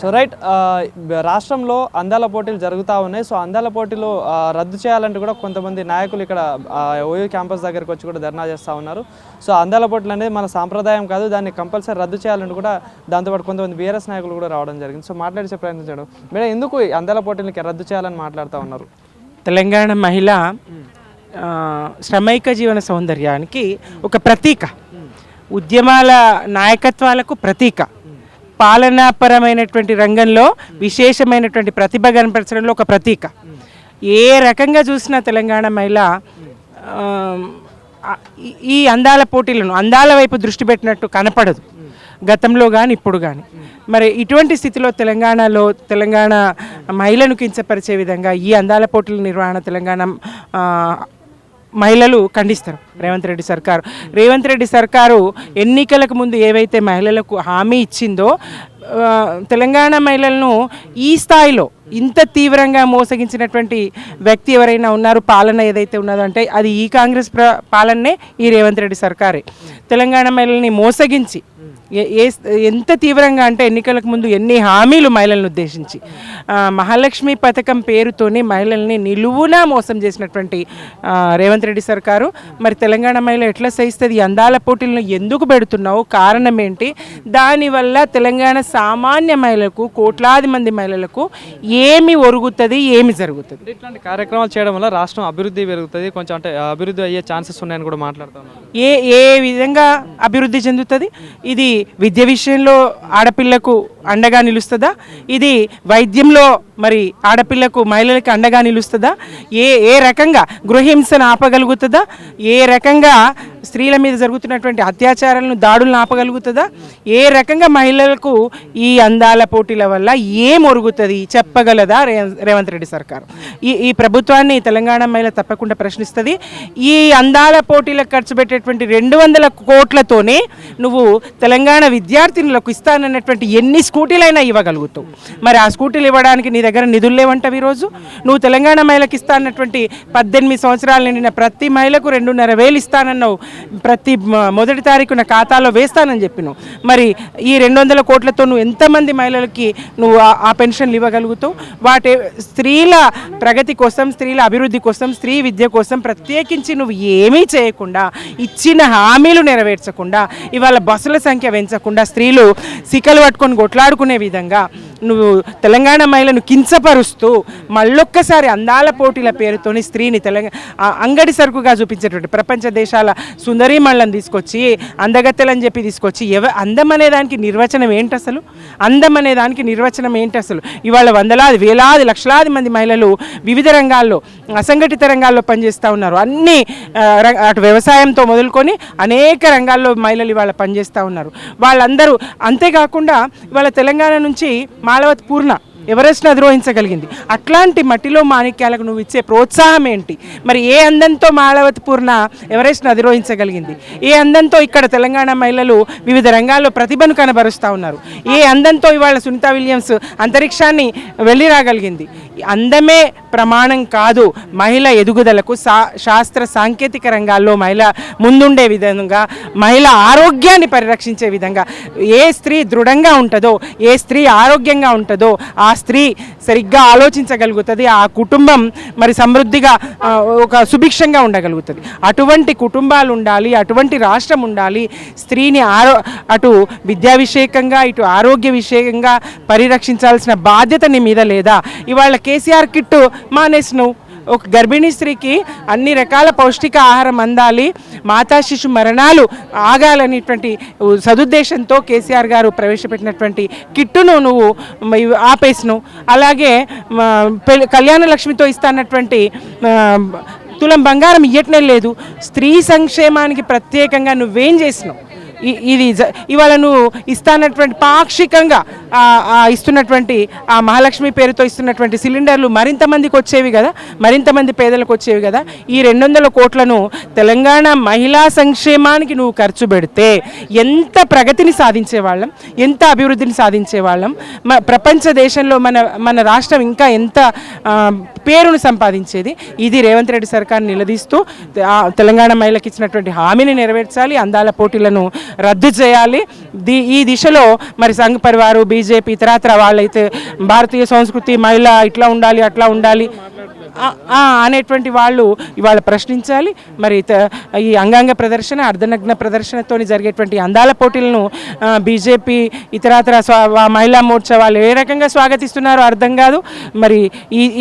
So right, రాష్ట్రంలో అందాల పోటీలు జరుగుతూ ఉన్నాయి. సో అందాల పోటీలు రద్దు చేయాలంటే కూడా కొంతమంది నాయకులు ఇక్కడ ఓయూ క్యాంపస్ దగ్గరికి వచ్చి కూడా ధర్నా చేస్తూ ఉన్నారు. సో అందాల పోటీలు అనేది మన సాంప్రదాయం కాదు, దాన్ని కంపల్సరీ రద్దు చేయాలంటే కూడా దాంతోపాటు కొంతమంది బీఆర్ఎస్ నాయకులు కూడా రావడం జరిగింది. సో మాట్లాడే ప్రయత్నించడం మేడం, ఎందుకు అందాల పోటీలకి రద్దు చేయాలని మాట్లాడుతూ ఉన్నారు? తెలంగాణ మహిళ శ్రమైక జీవన సౌందర్యానికి ఒక ప్రతీక, ఉద్యమాల నాయకత్వాలకు ప్రతీక, పాలనాపరమైనటువంటి రంగంలో విశేషమైనటువంటి ప్రతిభ కనపరచడంలో ఒక ప్రతీక. ఏ రకంగా చూసినా తెలంగాణ మహిళ ఈ అందాల పోటీలను అందాల వైపు దృష్టి పెట్టినట్టు కనపడదు, గతంలో కానీ ఇప్పుడు కానీ. మరి ఇటువంటి స్థితిలో తెలంగాణ మహిళను కించపరిచే విధంగా ఈ అందాల పోటీల నిర్వహణ తెలంగాణ మహిళలు ఖండిస్తారు. రేవంత్ రెడ్డి సర్కారు ఎన్నికలకు ముందు ఏవైతే మహిళలకు హామీ ఇచ్చిందో, తెలంగాణ మహిళలను ఈ స్థాయిలో ఇంత తీవ్రంగా మోసగించినటువంటి వ్యక్తి ఎవరైనా ఉన్నారు, పాలన ఏదైతే ఉన్నదో అంటే అది ఈ కాంగ్రెస్ పాలనే, ఈ రేవంత్ రెడ్డి సర్కారే. తెలంగాణ మహిళల్ని మోసగించి ఎంత తీవ్రంగా అంటే ఎన్నికలకు ముందు ఎన్ని హామీలు మహిళలను ఉద్దేశించి, మహాలక్ష్మి పథకం పేరుతోనే మహిళల్ని నిలువునా మోసం చేసినటువంటి రేవంత్ రెడ్డి సర్కారు. మరి తెలంగాణ మహిళ ఎట్లా సహిస్తుంది? అందాల పోటీలను ఎందుకు పెడుతున్నావు? కారణం ఏంటి? దానివల్ల తెలంగాణ సామాన్య మహిళలకు, కోట్లాది మంది మహిళలకు ఏమి ఒరుగుతుంది, ఏమి జరుగుతుంది? ఇట్లాంటి కార్యక్రమాలు చేయడం వల్ల రాష్ట్రం అభివృద్ధి పెరుగుతుంది, కొంచెం అంటే అభివృద్ధి అయ్యే ఛాన్సెస్ ఉన్నాయని కూడా మాట్లాడుతున్నాను. ఏ విధంగా అభివృద్ధి చెందుతుంది? ఇది విద్య విషయంలో ఆడపిల్లకు అండగా నిలుస్తుందా? ఇది వైద్యంలో మరి ఆడపిల్లకు, మహిళలకు అండగా నిలుస్తుందా? ఏ రకంగా గృహహింసను ఆపగలుగుతుందా? ఏ రకంగా స్త్రీల మీద జరుగుతున్నటువంటి అత్యాచారాలను, దాడులను ఆపగలుగుతుందా? ఏ రకంగా మహిళలకు ఈ అందాల పోటీల వల్ల ఏం ఒరుగుతుంది చెప్పగలదా రేవంత్ రెడ్డి సర్కారు? ఈ ప్రభుత్వాన్ని తెలంగాణ మహిళ తప్పకుండా ప్రశ్నిస్తుంది. ఈ అందాల పోటీలకు ఖర్చు పెట్టేటువంటి 200 కోట్లతోనే నువ్వు తెలంగాణ విద్యార్థినులకు ఇస్తానన్నటువంటి ఎన్ని స్కూటీలైనా ఇవ్వగలుగుతావు. మరి ఆ స్కూటీలు ఇవ్వడానికి నీ దగ్గర నిధులు లేవంటావు. ఈరోజు నువ్వు తెలంగాణ మహిళకి ఇస్తానన్నటువంటి 18 సంవత్సరాలు నిండిన ప్రతి మహిళకు 2,500 ఇస్తానన్నావు, ప్రతి మొదటి తారీఖున ఖాతాలో వేస్తానని చెప్పినావు. మరి ఈ 200 కోట్లతో నువ్వు ఎంతమంది మహిళలకి నువ్వు ఆ పెన్షన్లు ఇవ్వగలుగుతావు? స్త్రీల ప్రగతి కోసం, స్త్రీల అభివృద్ధి కోసం, స్త్రీ విద్య కోసం ప్రత్యేకించి నువ్వు ఏమీ చేయకుండా, ఇచ్చిన హామీలు నెరవేర్చకుండా, ఇవాళ బస్సుల సంఖ్య పెంచకుండా, స్త్రీలు సికలు పట్టుకొని కొట్లాడుకునే విధంగా నువ్వు తెలంగాణ మహిళను కించపరుస్తూ మళ్ళొక్కసారి అందాల పోటీల పేరుతోని స్త్రీని అంగడి సరుకుగా చూపించేటువంటి ప్రపంచ దేశాల సుందరీమణులను తీసుకొచ్చి, అందగత్తెలని చెప్పి తీసుకొచ్చి, అందం అనే దానికి నిర్వచనం ఏంటి అసలు? అందం అనే దానికి నిర్వచనం ఏంటి అసలు? ఇవాళ వందలాది, వేలాది, లక్షలాది మంది మహిళలు వివిధ రంగాల్లో, అసంఘటిత రంగాల్లో పనిచేస్తూ ఉన్నారు. అన్ని అటు వ్యవసాయంతో మొదలుకొని అనేక రంగాల్లో మహిళలు ఇవాళ పనిచేస్తూ ఉన్నారు. వాళ్ళందరూ అంతేకాకుండా ఇవాళ తెలంగాణ నుంచి మాలవతి పూర్ణ ఎవరెస్ట్ని అధిరోహించగలిగింది. అట్లాంటి మట్టిలో మాణిక్యాలకు నువ్వు ఇచ్చే ప్రోత్సాహం ఏంటి? మరి ఏ అందంతో మాలవతి పూర్ణ ఎవరెస్ట్ని అధిరోహించగలిగింది? ఏ అందంతో ఇక్కడ తెలంగాణ మహిళలు వివిధ రంగాల్లో ప్రతిభను కనబరుస్తూ ఉన్నారు? ఏ అందంతో ఇవాళ సునీత విలియమ్స్ అంతరిక్షాన్ని వెళ్ళి రాగలిగింది? అందమే ప్రమాణం కాదు మహిళ ఎదుగుదలకు. శాస్త్ర సాంకేతిక రంగాల్లో మహిళ ముందుండే విధంగా, మహిళ ఆరోగ్యాన్ని పరిరక్షించే విధంగా ఏ స్త్రీ దృఢంగా ఉంటుందో, ఏ స్త్రీ ఆరోగ్యంగా ఉంటుందో ఆ స్త్రీ సరిగ్గా ఆలోచించగలుగుతుంది. ఆ కుటుంబం మరి సమృద్ధిగా ఒక సుభిక్షంగా ఉండగలుగుతుంది. అటువంటి కుటుంబాలు ఉండాలి, అటువంటి రాష్ట్రం ఉండాలి. స్త్రీని అటు విద్యా విషయకంగా, ఇటు ఆరోగ్య విషయంగా పరిరక్షించాల్సిన బాధ్యత నీ మీద లేదా? ఇవాళ కేసీఆర్ కిట్టు మానేసినావు. ఒక గర్భిణీ స్త్రీకి అన్ని రకాల పౌష్టిక ఆహారం అందాలి, మాతా శిశు మరణాలు ఆగాలనేటువంటి సదుద్దేశంతో కేసీఆర్ గారు ప్రవేశపెట్టినటువంటి కిట్టును నువ్వు ఆపేసినావు. అలాగే కళ్యాణ లక్ష్మితో ఇస్తానటువంటి తులం బంగారం ఇయ్యట్నే లేదు. స్త్రీ సంక్షేమానికి ప్రత్యేకంగా నువ్వేం చేసినావు? ఇది ఇవాళ నువ్వు ఇస్తానటువంటి పాక్షికంగా ఇస్తున్నటువంటి ఆ మహాలక్ష్మి పేరుతో ఇస్తున్నటువంటి సిలిండర్లు మరింత మందికి వచ్చేవి కదా, మరింత మంది పేదలకు వచ్చేవి కదా. ఈ 200 కోట్లను తెలంగాణ మహిళా సంక్షేమానికి నువ్వు ఖర్చు పెడితే ఎంత ప్రగతిని సాధించేవాళ్ళం, ఎంత అభివృద్ధిని సాధించేవాళ్ళం. ప్రపంచ దేశంలో మన రాష్ట్రం ఇంకా ఎంత పేరును సంపాదించేది. ఇది రేవంత్ రెడ్డి సర్కార్ నిలదీస్తూ తెలంగాణ మహిళకి ఇచ్చినటువంటి హామీని నెరవేర్చాలి, అందాల పోటీలను రద్దు చేయాలి. ఈ దిశలో మరి సంఘ్ పరివారు, బీజేపీ, ఇతరత్ర వాళ్ళైతే భారతీయ సంస్కృతి, మహిళ ఇట్లా ఉండాలి, అట్లా ఉండాలి అనేటువంటి వాళ్ళు ఇవాళ ప్రశ్నించాలి. మరి ఈ అంగాంగ ప్రదర్శన, అర్ధనగ్న ప్రదర్శనతో జరిగేటువంటి అందాల పోటీలను బీజేపీ, ఇతరత్ర మహిళా మోర్చా వాళ్ళు ఏ రకంగా స్వాగతిస్తున్నారో అర్థం కాదు. మరి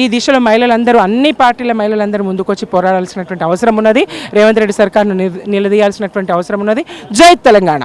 ఈ దిశలో మహిళలందరూ, అన్ని పార్టీల మహిళలందరూ ముందుకొచ్చి పోరాడాల్సినటువంటి అవసరం ఉన్నది. రేవంత్ రెడ్డి సర్కార్ను నిలదీయాల్సినటువంటి అవసరం ఉన్నది. జై తెలంగాణ.